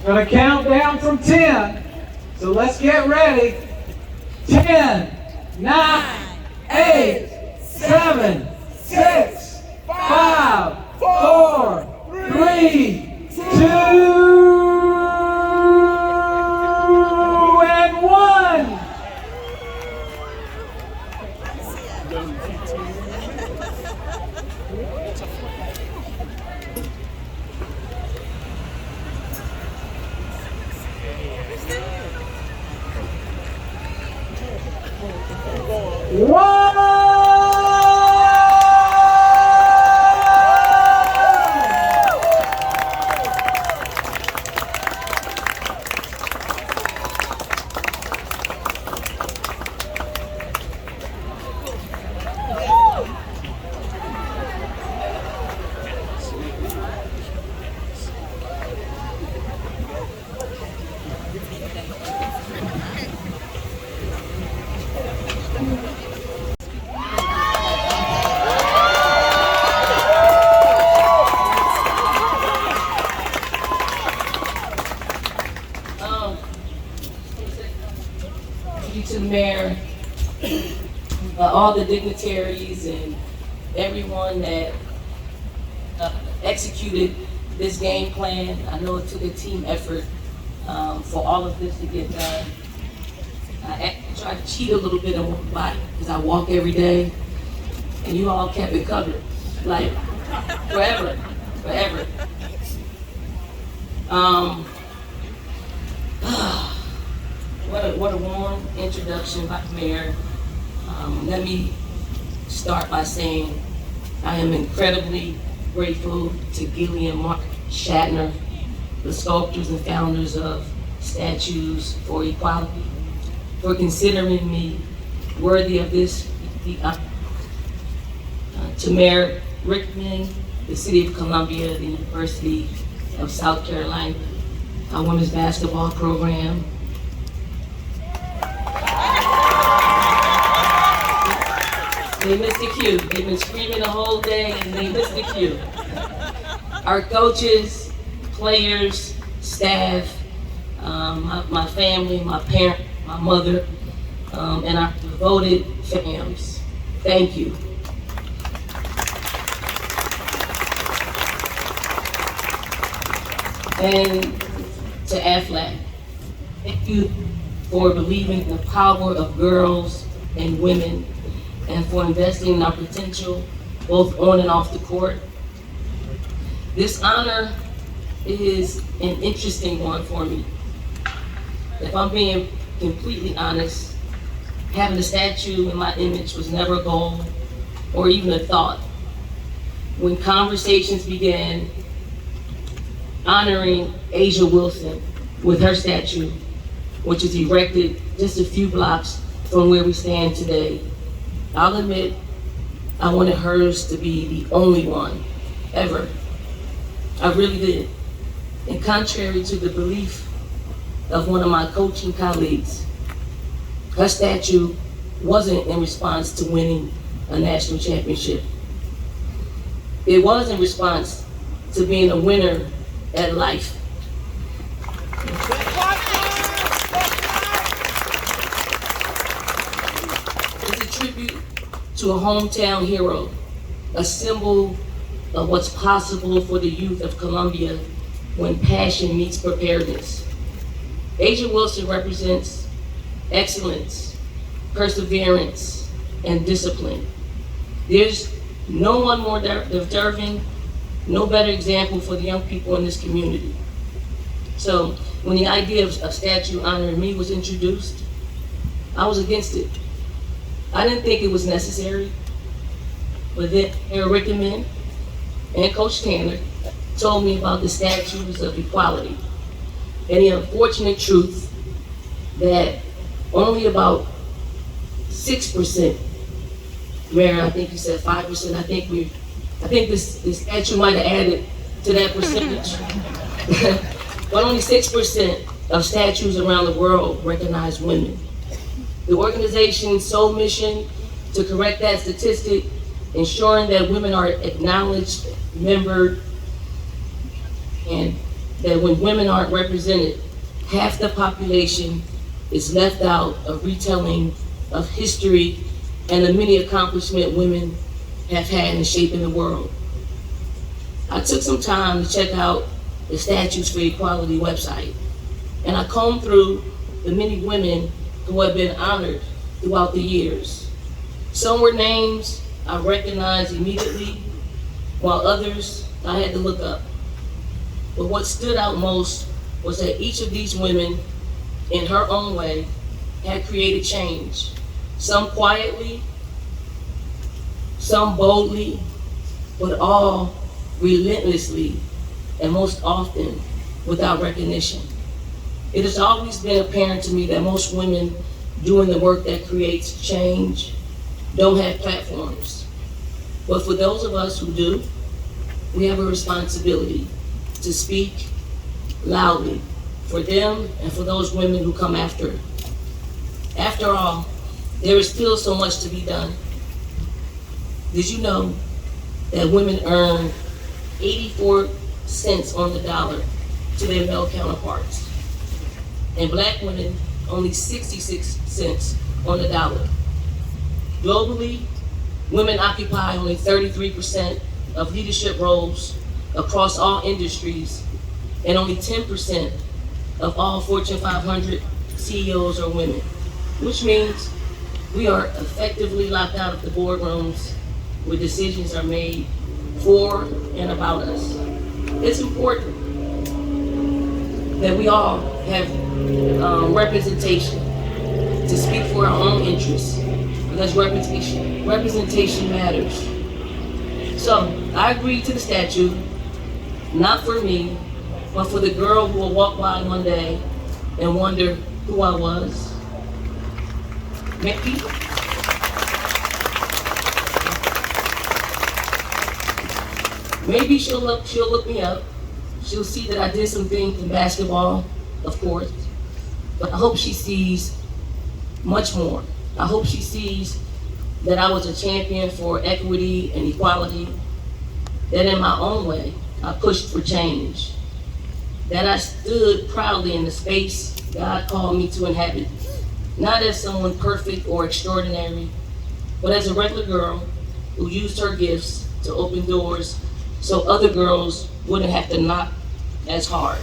Gonna count down from 10. So let's get ready. 10, 9, 8, 7, 6, 5, 4, 3, 2, and 1. To the mayor, all the dignitaries and everyone that executed this game plan. I know it took a team effort for all of this to get done. I tried to cheat a little bit on my body because I walk every day, and you all kept it covered, like forever. What a warm introduction by the mayor. Let me start by saying I am incredibly grateful to Gillian Mark Shatner, the sculptors and founders of Statues for Equality, for considering me worthy of this. To Mayor Rickman, the City of Columbia, the University of South Carolina, our women's basketball program. They missed the cue. They've been screaming the whole day and they missed the cue. Our coaches, players, staff, my family, my parents, my mother, and our devoted fams. Thank you. And to AFLAC, thank you for believing in the power of girls and women, and for investing in our potential, both on and off the court. This honor is an interesting one for me. If I'm being completely honest, having a statue in my image was never a goal or even a thought. When conversations began honoring Asia Wilson with her statue, which is erected just a few blocks from where we stand today, I'll admit, I wanted hers to be the only one, ever. I really did. And contrary to the belief of one of my coaching colleagues, her statue wasn't in response to winning a national championship. It was in response to being a winner at life. It's a tribute to a hometown hero, a symbol of what's possible for the youth of Columbia when passion meets preparedness. Asia Wilson represents excellence, perseverance, and discipline. There's no one more deserving, no better example for the young people in this community. So when the idea of a statue honoring me was introduced, I was against it. I didn't think it was necessary, but then Mayor Rickman and Coach Tanner told me about the statues of equality and the unfortunate truth that only about 6%, Mayor, I think you said 5%, I think this statue might have added to that percentage. But only 6% of statues around the world recognize women. The organization's sole mission to correct that statistic ensuring that women are acknowledged, remembered, and that when women aren't represented, half the population is left out of retelling of history and the many accomplishments women have had in shaping the world. I took some time to check out the Statues for Equality website, and I combed through the many women who have been honored throughout the years. Some were names I recognized immediately, while others I had to look up. But what stood out most was that each of these women, in her own way, had created change. Some quietly, some boldly, but all relentlessly, and most often without recognition. It has always been apparent to me that most women doing the work that creates change don't have platforms. But for those of us who do, we have a responsibility to speak loudly for them and for those women who come after. After all, there is still so much to be done. Did you know that women earn 84 cents on the dollar to their male counterparts? And black women only 66 cents on the dollar. Globally, women occupy only 33% of leadership roles across all industries, and only 10% of all Fortune 500 CEOs are women, which means we are effectively locked out of the boardrooms where decisions are made for and about us. It's important that we all have representation to speak for our own interests, because representation matters. So I agreed to the statue, not for me, but for the girl who will walk by one day and wonder who I was. Maybe she'll look me up. She'll see that I did some things in basketball, of course, but I hope she sees much more. I hope she sees that I was a champion for equity and equality, that in my own way, I pushed for change, that I stood proudly in the space God called me to inhabit, not as someone perfect or extraordinary, but as a regular girl who used her gifts to open doors so other girls wouldn't have to knock as hard.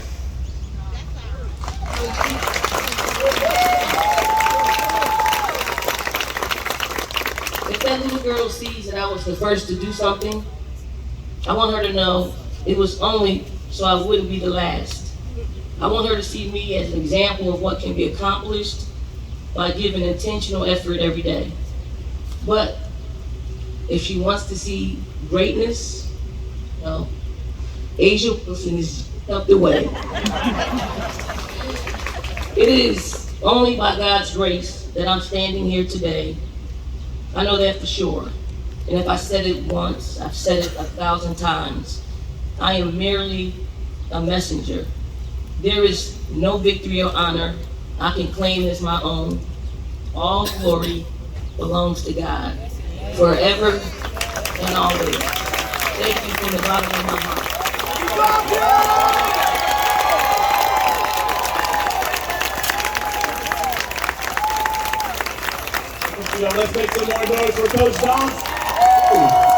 If that little girl sees that I was the first to do something, I want her to know it was only so I wouldn't be the last. I want her to see me as an example of what can be accomplished by giving intentional effort every day. But if she wants to see greatness, well, Asia Wilson is up the way. It is only by God's grace that I'm standing here today. I know that for sure. And if I said it once, I've said it 1,000 times. I am merely a messenger. There is no victory or honor I can claim as my own. All glory belongs to God, forever and always. Thank you from the bottom of my heart. Let's make some more noise for Coach Don.